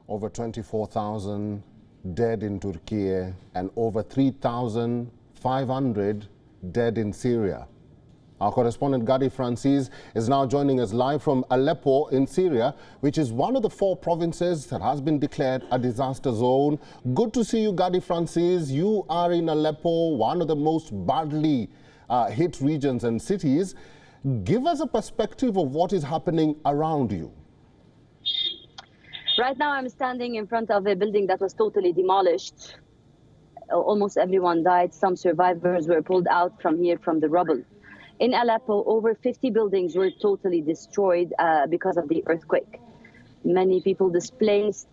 Over 24,000 dead in Turkey and over 3,500 dead in Syria. Our correspondent Gadi Francis is now joining us live from Aleppo in Syria, which is one of the 4 provinces that has been declared a disaster zone. Good to see you, Gadi Francis. You are in Aleppo, one of the most badly hit regions and cities. Give us a perspective of what is happening around you. Right now I'm standing in front of a building that was totally demolished. Almost everyone died. Some survivors were pulled out from here from the rubble. In Aleppo, over 50 buildings were totally destroyed because of the earthquake. Many people displaced,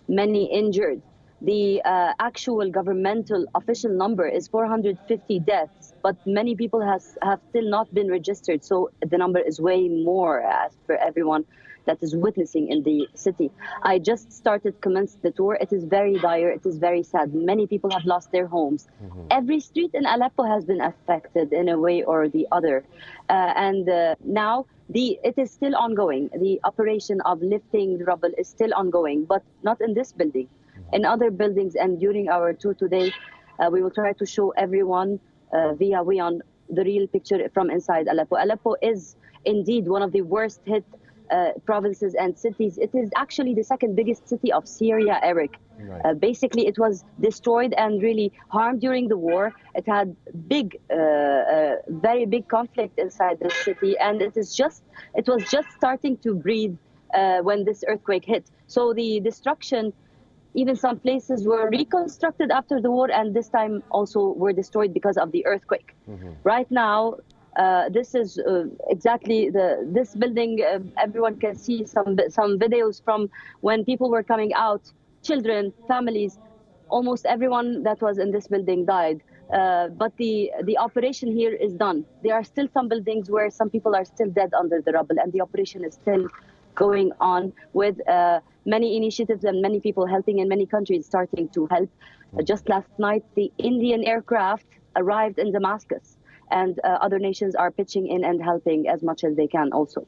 many injured. The actual governmental official number is 450 deaths, but many people have still not been registered. So the number is way more as per everyone that is witnessing in the city. I just commenced the tour. It is very dire. It is very sad. Many people have lost their homes. Every street in Aleppo has been affected in a way or the other. Now it is still ongoing. The operation of lifting the rubble is still ongoing, but not in this building. In other buildings, and during our tour today, we will try to show everyone via WION the real picture from inside Aleppo. Aleppo is indeed one of the worst hit provinces and cities. It is actually the second biggest city of Syria, Eric. Right. Basically, it was destroyed and really harmed during the war. It had very big conflict inside the city, and it was just starting to breathe when this earthquake hit. So the destruction, even some places were reconstructed after the war, and this time also were destroyed because of the earthquake. Right now, this is exactly this building. Everyone can see some videos from when people were coming out, children, families. Almost everyone that was in this building died. But the operation here is done. There are still some buildings where some people are still dead under the rubble, and the operation is still going on with many initiatives and many people helping in many countries starting to help. Just last night, the Indian aircraft arrived in Damascus, and other nations are pitching in and helping as much as they can also.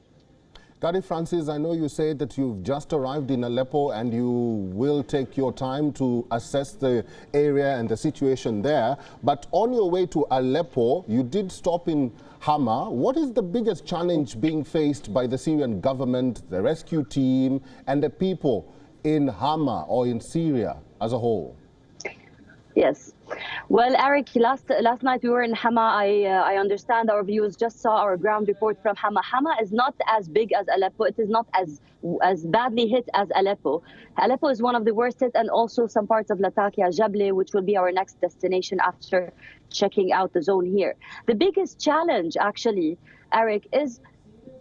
Gadi Francis, I know you said that you've just arrived in Aleppo and you will take your time to assess the area and the situation there. But on your way to Aleppo, you did stop in Hama. What is the biggest challenge being faced by the Syrian government, the rescue team, and the people in Hama or in Syria as a whole? Yes. Well, Eric, last night we were in Hama. I understand our viewers just saw our ground report from Hama. Hama is not as big as Aleppo. It is not as badly hit as Aleppo. Aleppo is one of the worst hit, and also some parts of Latakia, Jable, which will be our next destination after checking out the zone here. The biggest challenge, actually, Eric, is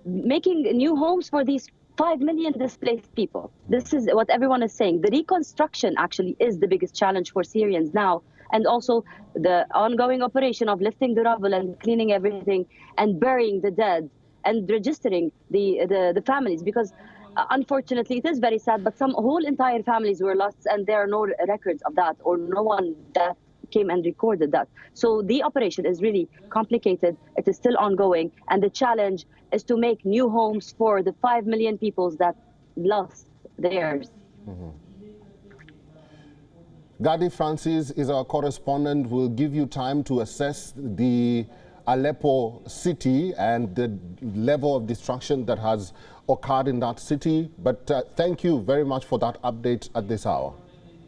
making new homes for these 5 million displaced people. This is what everyone is saying. The reconstruction actually is the biggest challenge for Syrians now, and also the ongoing operation of lifting the rubble and cleaning everything and burying the dead and registering the families, because unfortunately it is very sad, but some whole entire families were lost and there are no records of that, or no one that came and recorded that. So the operation is really complicated. It is still ongoing, and the challenge is to make new homes for the 5 million people that lost theirs. Gadi Francis is our correspondent. We'll give you time to assess the Aleppo city and the level of destruction that has occurred in that city. But thank you very much for that update at this hour.